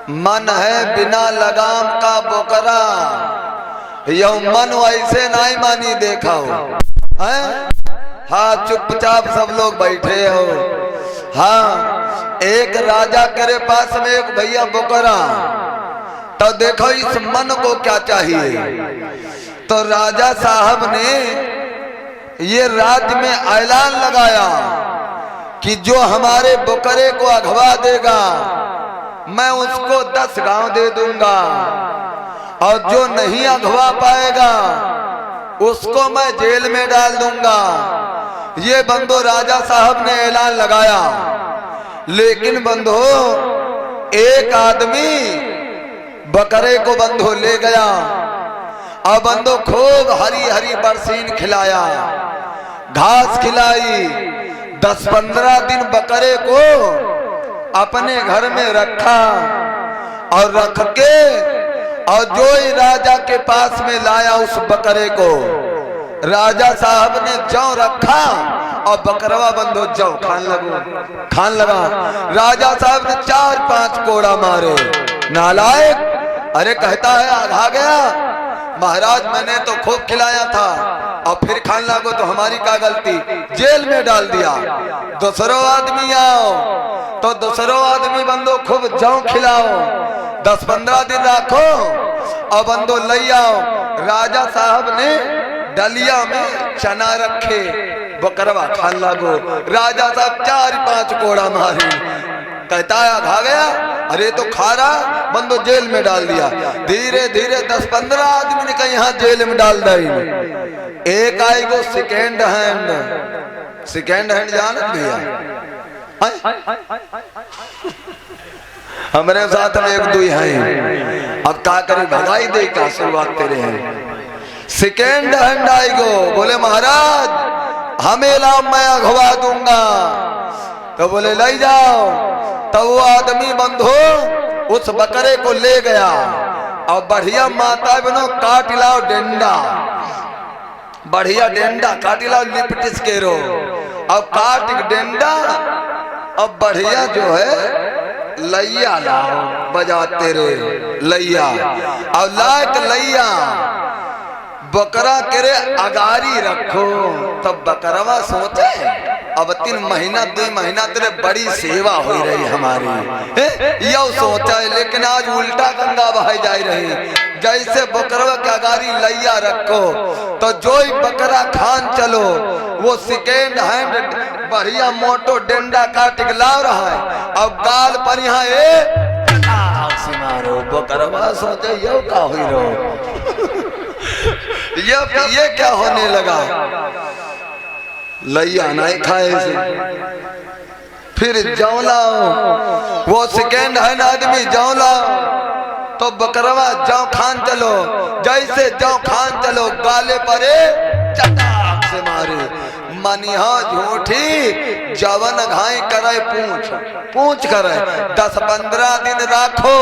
मन है बिना लगाम का बोकरा, यह मन वैसे नहीं मानी देखा हो है? हाँ चुपचाप सब लोग बैठे हो। हाँ एक राजा के पास में एक भैया बोकरा, तो देखो इस मन को क्या चाहिए। तो राजा साहब ने ये राज्य में ऐलान लगाया कि जो हमारे बोकरे को अगवा देगा मैं उसको 10 गांव दे दूंगा, और जो नहीं अगवा पाएगा उसको मैं जेल में डाल दूंगा। ये बंधु राजा साहब ने ऐलान लगाया। लेकिन बंधु एक आदमी बकरे को बंधु ले गया और बंधु खूब हरी हरी बरसीन खिलाया, घास खिलाई। 10-15 दिन बकरे को अपने घर में रखा और रख के और जो ही राजा के पास में लाया उस बकरे को, राजा साहब ने जौ रखा और बकरवा बंधु जौ खान लगा। राजा साहब ने 4-5 कोड़ा मारे। नालायक, अरे कहता है आघा गया, महाराज मैंने तो खूब खिलाया था और फिर खान लगो तो हमारी क्या गलती, जेल में डाल दिया। दूसरो आदमी आओ तो दूसरो आदमी बंदो खूब जौ खिलाओ, 10-15 दिन रखो और बंदो ले आओ। राजा साहब ने डलिया में चना रखे, बकरवा खान लगो। राजा साहब 4-5 कोड़ा मारी। कहता है खा गया, अरे तो खा रहा, बंदो जेल में डाल दिया। धीरे धीरे 10-15 आदमी ने कहा यहाँ जेल में डाल दी। एक आई गो सेकेंड हैंड जान भैया, हमारे साथ में 1-2 हैं, अब क्या करे भगाई दे का शुरुआत तेरे हैं। सेकेंड हैंड आई गो, बोले महाराज हमें लाओ मैं अगवा दूंगा। तो बोले ले जाओ। तो वो आदमी बंधु उस बकरे को ले गया और बढ़िया माता बनो काट लाओ डेंडा, बढ़िया डेंडा काट लाओ लिपटिस के रो, और काट डेंडा अब बढ़िया जो है लैया लाओ, बजाते रे लैया। और लायक लैया बकरा करे अगारी रखो। तब बकरवा सोचे अब 3 महीना 2 महीना तेरे बड़ी सेवा हो रही हमारी, यह सोचा है। लेकिन आज उल्टा गंगा बहाई जा रही। जैसे बकरवा के अगारी लैया रखो तो जो ही बकरा खान चलो, वो सेकेंड हैंड बढ़िया मोटो डेंडा काट के ला रहा है। अब गाल पर यहाँ मारो, बकरवा सोचे यो का हुई रो ये क्या होने लगा, लैया नहीं खाए से। फिर जौ लाओ, वो सेकेंड हैंड आदमी जौ लाओ तो बकरवा जौ खान चलो। जैसे जौ खान चलो गाले परे चटाक से मारे। मनिहा झूठी जवन घाई करे पूछ करे। 10-15 दिन राखो,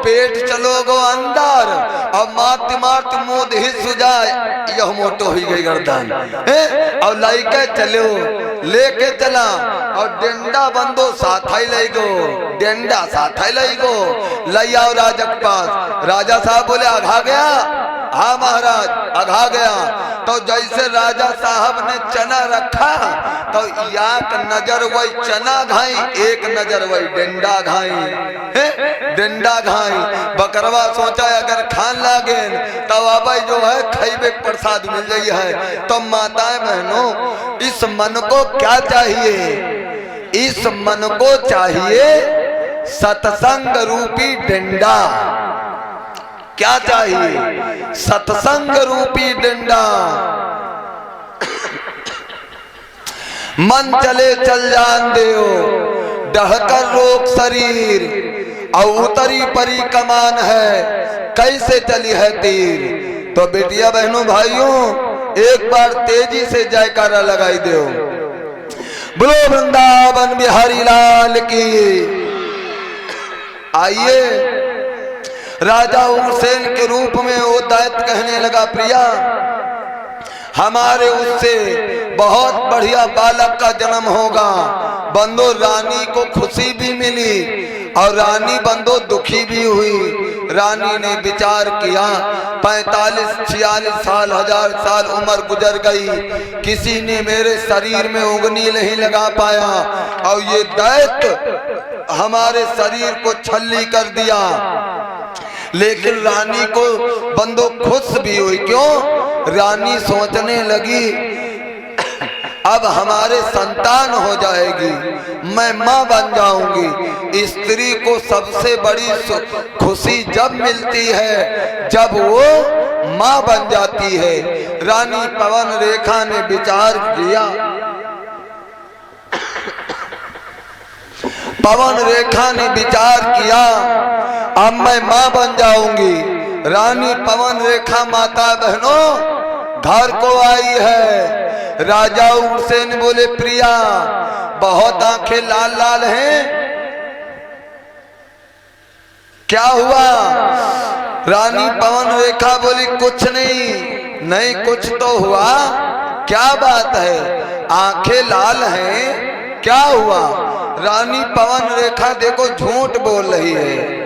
पेट चलो गो अंदर और मारती मारती मुंह ही सुजाए, यह मोटो हो गई गर्दन। और लाइके चलो, लेके चला और डेंडा बंदो साथ ही ले गो, डेंडा साथ ही ले गो लई आओ राजा के पास। राजा साहब बोले अघा गया, हाँ महाराज अघा गया। तो जैसे राजा साहब ने चना रखा तो एक नजर वही चना घाई, एक नजर वही डेंडा घाई, डेंडा घाई। बकरवा सोचा अगर खान लागे तब अब जो है खैबे प्रसाद मिल रही है। तो माताएं बहनों इस मन को क्या चाहिए, इस मन को चाहिए सत्संग रूपी डंडा। क्या चाहिए, सत्संग रूपी डंडा। मन चले चल जान देओ, डहकर रोक शरीर, और उतरी परी कमान है, कैसे चली है तीर। तो बेटिया बहनों भाइयों एक बार तेजी से जयकारा लगाई दो। बोलो वृंदावन बिहारी लाल की। आइए राजा उग्रसेन के रूप में वो दैत्य कहने लगा, प्रिया हमारे उससे बहुत बढ़िया बालक का जन्म होगा। बंदो रानी को खुशी भी मिली और रानी बंदो दुखी भी हुई। रानी ने विचार किया 45-46 साल 1000 साल उम्र गुजर गई, किसी ने मेरे शरीर में उंगली नहीं लगा पाया और ये दैत्य हमारे शरीर को छल्ली कर दिया। लेकिन रानी को बंदो खुश भी हुई। क्यों? रानी सोचने लगी अब हमारे संतान हो जाएगी, मैं माँ बन जाऊंगी। स्त्री को सबसे बड़ी खुशी जब मिलती है जब वो माँ बन जाती है। रानी पवन रेखा ने विचार किया, पवन रेखा ने विचार किया अब मैं माँ बन जाऊंगी। रानी पवन रेखा माता बहनों घर को आई है। राजा उग्रसेन बोले प्रिया बहुत आंखें लाल लाल हैं, क्या हुआ? रानी पवन रेखा बोली कुछ नहीं। नहीं कुछ तो हुआ, क्या बात है? आंखें लाल हैं, क्या हुआ? रानी पवन रेखा देखो झूठ बोल रही है।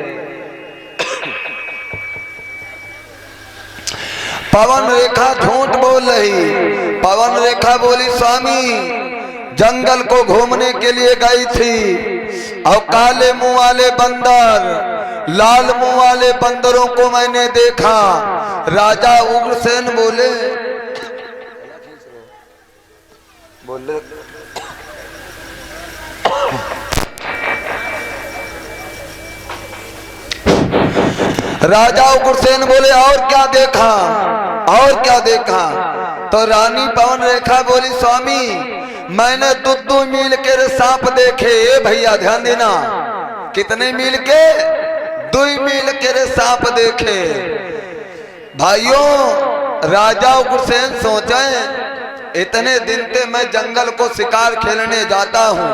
पवन रेखा झूठ बोल रही। पवन रेखा बोली स्वामी जंगल को घूमने के लिए गई थी और काले मुंह वाले बंदर लाल मुंह वाले बंदरों को मैंने देखा। राजा उग्रसेन बोले राजा उग्रसेन बोले और क्या देखा? और क्या देखा? तो रानी पवन रेखा बोली स्वामी मैंने 2 मील के सांप देखे। भैया ध्यान देना, कितने मील के? 2 मील के सांप देखे। भाइयों राजा उग्रसेन सोचे इतने दिन से मैं जंगल को शिकार खेलने जाता हूं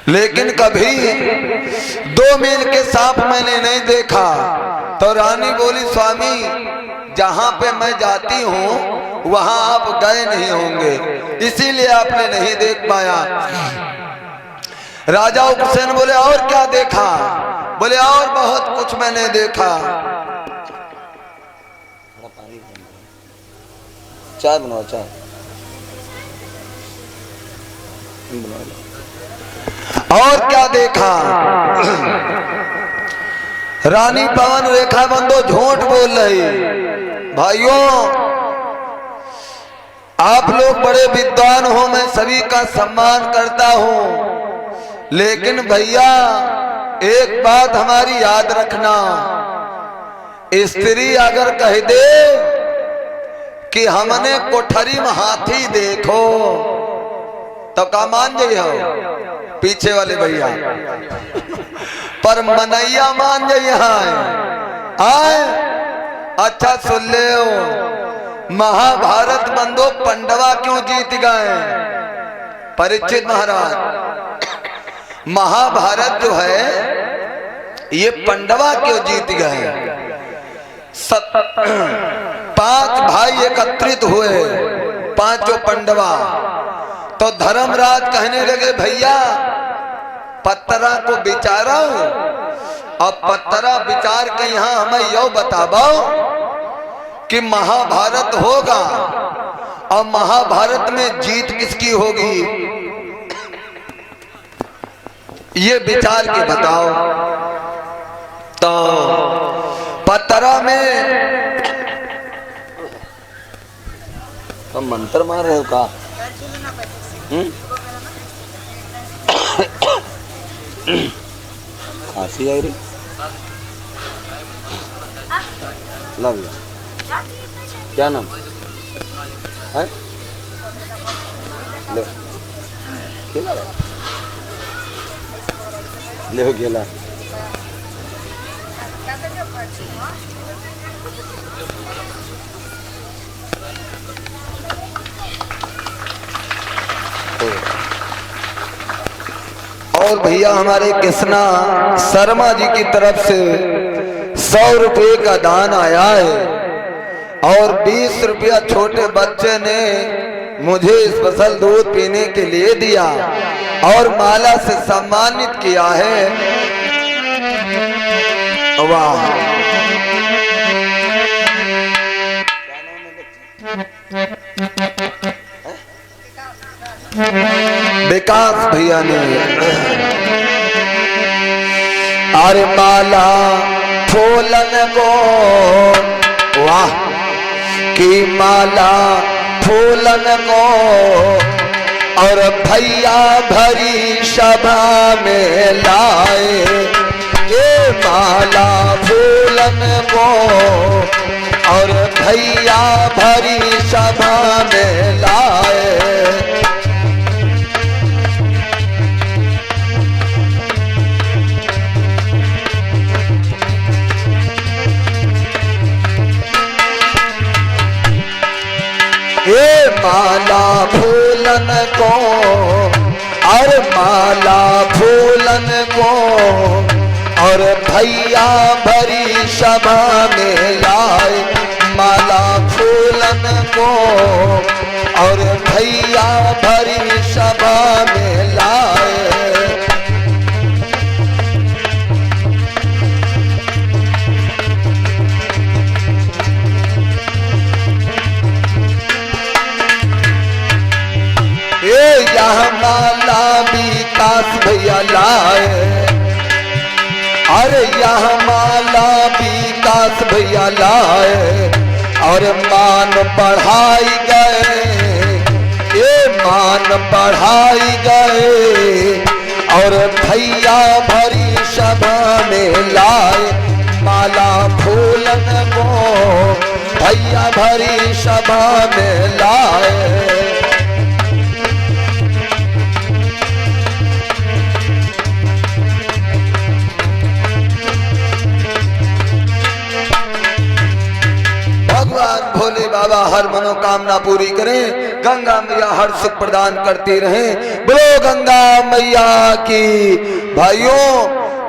लेकिन कभी 2 मील के सांप मैंने नहीं देखा। तो रानी बोली स्वामी जहां पे मैं जाती हूं वहां आप गए नहीं होंगे, इसीलिए आपने नहीं देख पाया। राजा उग्रसेन बोले और क्या देखा? बोले और बहुत कुछ मैंने देखा। चाय बनाओ, चाय बनाओ। और क्या देखा? रानी पवन रेखा बंदो झूठ बोल रही। भाइयों आप लोग बड़े विद्वान हो, मैं सभी का सम्मान करता हूं, लेकिन भैया एक बात हमारी याद रखना, स्त्री अगर कह दे कि हमने कोठरी में हाथी देखो तो का मान जाइए हो पीछे वाले भैया, पर मनैया मान जाइए। आए अच्छा सुन ले महाभारत बंदो पंडवा क्यों जीत गए? परीक्षित महाराज महाभारत जो है ये पंडवा क्यों जीत गए? 5 भाई एकत्रित हुए, 5 पंडवा। तो धर्मराज कहने लगे भैया पत्तरा को विचारो और पत्तरा विचार के यहाँ हमें यो बताओ कि महाभारत होगा और महाभारत में जीत किसकी होगी, ये विचार के बताओ। तो पत्तरा में तुम मंत्र मार रहे हो का? खांसी आई रही लव यू। क्या नाम है? ले खेला ले खेला। और भैया हमारे कृष्णा शर्मा जी की तरफ से 100 रुपये का दान आया है और 20 रुपया छोटे बच्चे ने मुझे स्पेशल दूध पीने के लिए दिया। और माला से सम्मानित किया है। वाह, विकास भैया ने अरे माला फूलन को, वाह की माला फूलन को और भैया भरी सभा में लाए। ये माला फूलन को और भैया भरी सभा में लाए। ये माला फूलन को और माला फूलन को और भैया भरी सभा में लाए। माला फूलन को और भैया भरी सभा में लाए। यह माला विकास भैया लाए। अरे यह माला विकास भैया लाए और मान बढ़ाई गए। ये मान बढ़ाई गए और भैया भरी सभा में लाए। माला फूलन को भैया भरी सभा में लाए। भगवान भोले बाबा हर मनोकामना पूरी करें। गंगा मैया हर सुख प्रदान करती रहें। बोलो गंगा मैया की। भाइयों,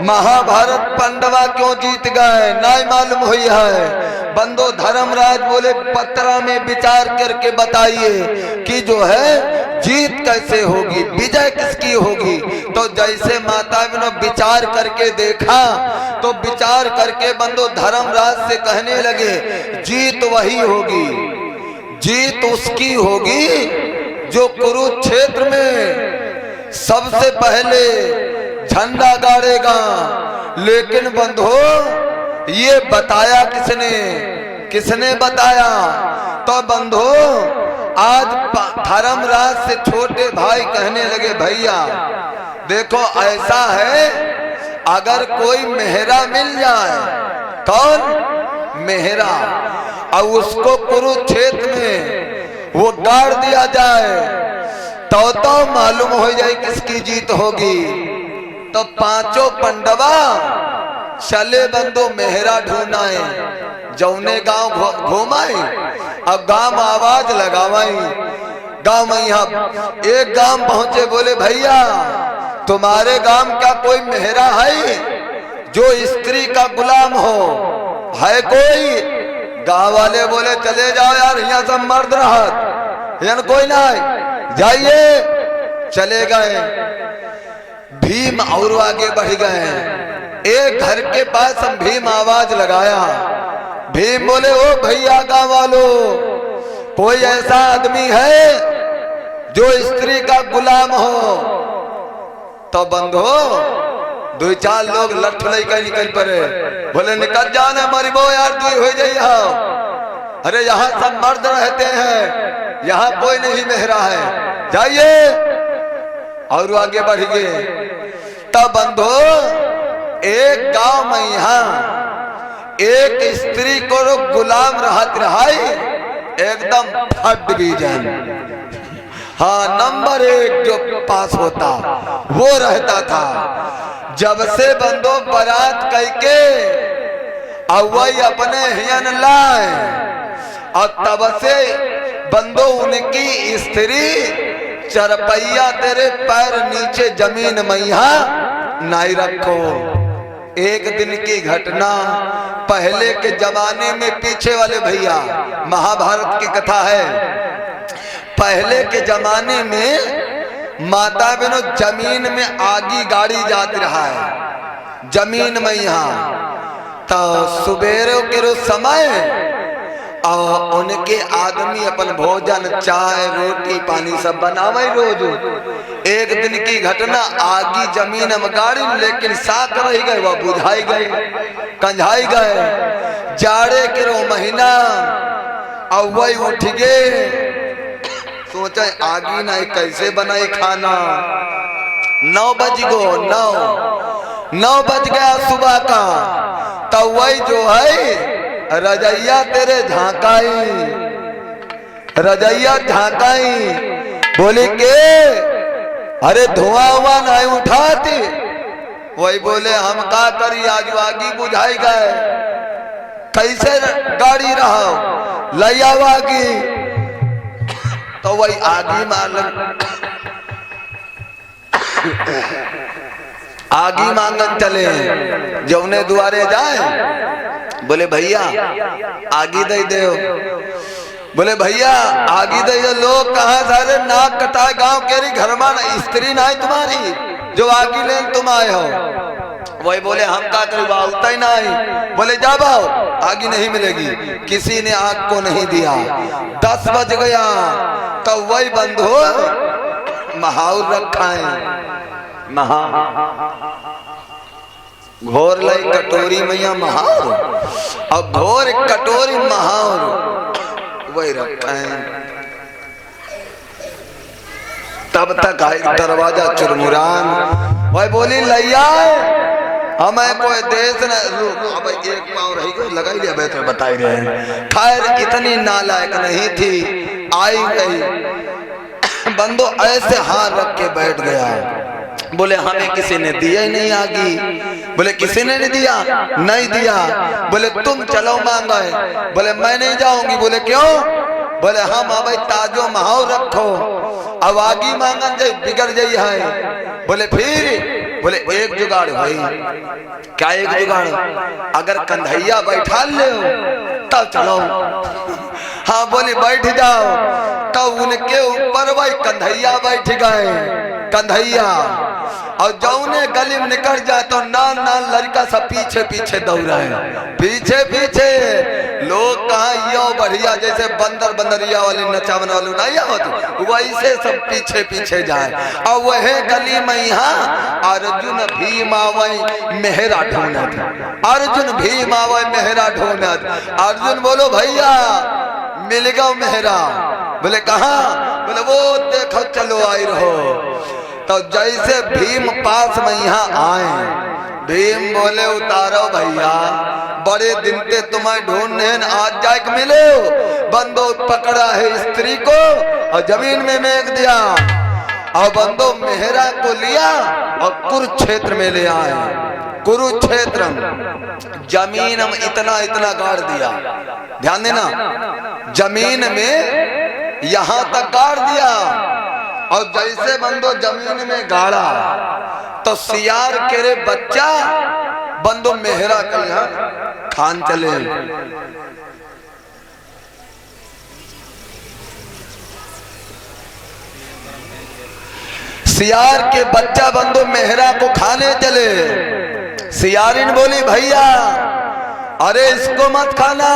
महाभारत पांडवा क्यों जीत गए नहीं मालूम हुई है। बंदो धर्मराज बोले पत्रा में विचार करके बताइए कि जो है जीत कैसे होगी, विजय किसकी होगी। तो जैसे माता ने विचार करके देखा तो विचार करके बंदो धर्मराज से कहने लगे जीत वही होगी, जीत उसकी होगी जो कुरुक्षेत्र में सबसे पहले झंडा गाड़ेगा। लेकिन बंधो ये बताया किसने, किसने बताया। तो बंधो आज धर्मराज से छोटे भाई कहने लगे भैया देखो ऐसा है, अगर कोई मेहरा मिल जाए, कौन मेहरा, और उसको कुरुक्षेत्र में वो गाड़ दिया जाए तो मालूम हो जाए किसकी जीत होगी। तो पांचों पांडवा चले बंदो मेहरा ढूंढाए। जौने गांव घूमाए, अब गांव आवाज लगावाई। गांव में यहाँ एक गांव पहुंचे, बोले भैया तुम्हारे गांव का कोई मेहरा है जो स्त्री का गुलाम हो, है कोई? गांव वाले बोले चले जाओ यार, यहाँ सब मर्द रहत, यहाँ कोई ना है, जाइए। चले गए। भीम और आगे बढ़ गए। एक घर के पास हम भीम आवाज लगाया। भीम बोले ओ भैया गांव वालों, कोई ऐसा आदमी है जो स्त्री का गुलाम हो? तो बंधो दो चार लोग लठ लेकर निकल पड़े। बोले निकल जाना मरिबो यार, तू हो जाइए। अरे यहाँ सब मर्द रहते हैं, यहाँ कोई नहीं मेहरा है, जाइए। और आगे बढ़ गए। तब बंधो एक गांव में यहाँ एक स्त्री को गुलाम रहत रहाई, एकदम फट बीजन, हाँ नंबर 1 जो पास होता वो रहता था। जब से बंदो बारात कह के अवई अपने हियन लाए, और तब से बंदो उनकी स्त्री चरपैया तेरे पैर नीचे जमीन मैया नहीं रखो। एक दिन की घटना, पहले के जमाने में, पीछे वाले भैया महाभारत की कथा है। पहले के जमाने में माता बहनों जमीन में आगी गाड़ी जाती रहा है, जमीन में यहाँ तो सुबेरे के रोज समय और उनके आदमी अपन भोजन चाय रोटी पानी सब बनावे रोज। एक दिन की घटना, आगी जमीन में गाड़ी लेकिन साथ रह गए, वह बुझाई गए कंझाई गए। जाड़े के रो महीना और वही उठ गए, सोचा आगी नहीं कैसे बनाई खाना। 9 बज गो, 9 बज गया सुबह का। तो वही जो है रजैया तेरे झांकाई, रजैया झांकाई, बोले के अरे धुआं हुआ नहीं उठाती। वही बोले हम का करी, आज आगी बुझाई गए, कैसे गाड़ी रहा लैयावागी। तो वही आगी मांगन चले, जौने दुआरे जाए बोले भैया आगी दे दो, बोले भैया आगी दे दो। लोग कहा सारे नाक कटाए, गांव केरी घर में स्त्री नहीं तुम्हारी जो आगी ले तुम आए हो। वही बोले हम का करी, बाउता ही नहीं। बोले जा बाओ, आगी नहीं मिलेगी। किसी ने आग को नहीं दिया। 10 बज गया तो वही बंधु महाउर रखा है, महा घोर लाई कटोरी मैया महाउर, और घोर कटोरी महाउर वही रखा है। तब तक आई दरवाजा चुरमुरान, वही बोली लैया हमें कोई देश न अब एक पाँव रही गई लगाई लिया बैठ में बताई रहे हैं। खैर इतनी नालायक नहीं थी, आई गई बंदो ऐसे हाथ रख के बैठ गया। बोले हमें किसी ने दिया ही नहीं आगी। बोले किसी ने नहीं दिया, नहीं दिया। बोले तुम चलो मांगे। बोले मैं नहीं जाऊंगी। बोले क्यों? बोले हम अब ताजो महाव रखो, अब आगी मांगन जाए बिगड़ जाई है। बोले फिर? बोले एक जुगाड़ भाई। क्या एक जुगाड़? अगर कंधैया बैठा ले तब चलो। हाँ बोले बैठ जाओ। तब उनके ऊपर भाई कंधैया बैठ गए, कंधैया। और जौने गली में निकल जाए तो नान नान लड़का सब पीछे पीछे दौड़ा है, पीछे पीछे। लोग कहा यो बढ़िया जैसे बंदर बंदरिया वाली नचावन वाली नहीं होती, वैसे सब पीछे पीछे जाए। और वह गली में यहाँ अर्जुन भीम आवई मेहरा ढूंढत, अर्जुन भीम आवई मेहरा ढूंढत। अर्जुन बोलो भैया मिल गया मेहरा। बोले कहाँ? बोले वो देखो चलो आई रहो। तो जैसे भीम पास में यहाँ आए, भीम बोले उतारो भैया, बड़े दिन से तुम्हें ढूंढने आज जाके मिले। बंदो पकड़ा है स्त्री को और जमीन में फेंक दिया, और बंदो मेहरा को लिया और कुरुक्षेत्र में ले आए। कुरुक्षेत्र जमीन में इतना इतना गाड़ दिया, ध्यान देना, जमीन में यहां तक गाड़ दिया। और जैसे बंदो जमीन में गाड़ा तो सियार के रे बच्चा बंदो मेहरा का यहाँ खान चले। सियार के बच्चा बंदो मेहरा को खाने चले। सियारिन बोली भैया अरे इसको मत खाना।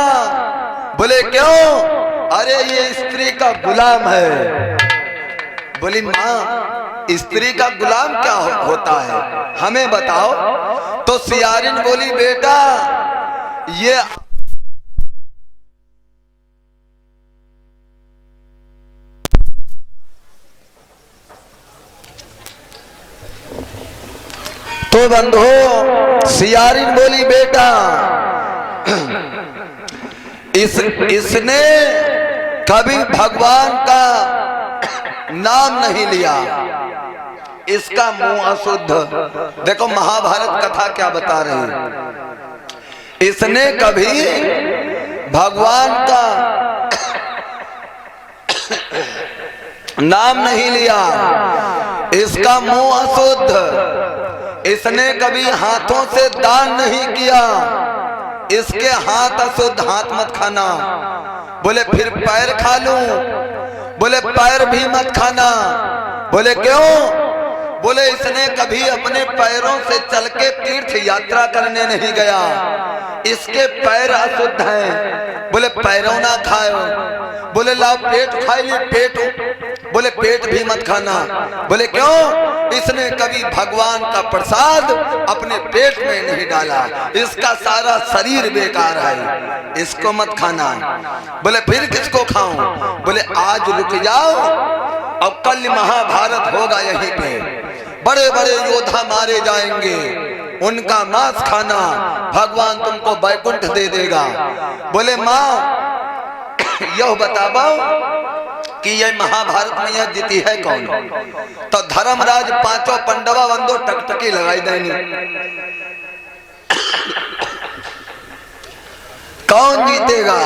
बोले क्यों? अरे ये स्त्री का गुलाम है। बोली माँ स्त्री का गुलाम क्या होता है, हमें बताओ। तो सियारिन बोली बेटा ये तो बंधु सियारिन बोली बेटा इसने कभी भगवान का नाम नहीं लिया, इसका मुंह अशुद्ध। देखो महाभारत कथा क्या बता रही है। इसने कभी भगवान का नाम नहीं लिया, इसका मुंह अशुद्ध। इसने कभी हाथों से दान नहीं किया, इसके हाथ अशुद्ध, हाथ मत खाना। बोले फिर पैर खा लूं? बोले पैर भी मत खाना। बोले क्यों? बोले इसने कभी अपने पैरों से चल के तीर्थ यात्रा करने नहीं गया, इसके पैर अशुद्ध हैं। बोले पैरों ना खाओ। बोले लाओ पेट खाई ले, पेट। बोले पेट भी मत खाना। बोले क्यों? इसने कभी भगवान का प्रसाद अपने पेट में नहीं डाला, इसका सारा शरीर बेकार है, इसको मत खाना। बोले फिर किसको खाऊं? बोले आज रुक जाओ, अब कल महाभारत होगा यहीं पे, बड़े बड़े योद्धा मारे जाएंगे, उनका मांस खाना, भगवान तुमको वैकुंठ दे देगा। बोले माँ यह बताओ कि यह महाभारत में यह जीती है कौन? तो धर्मराज पांचों पंडवा बंदो टकटकी लगाई देनी, कौन जीतेगा?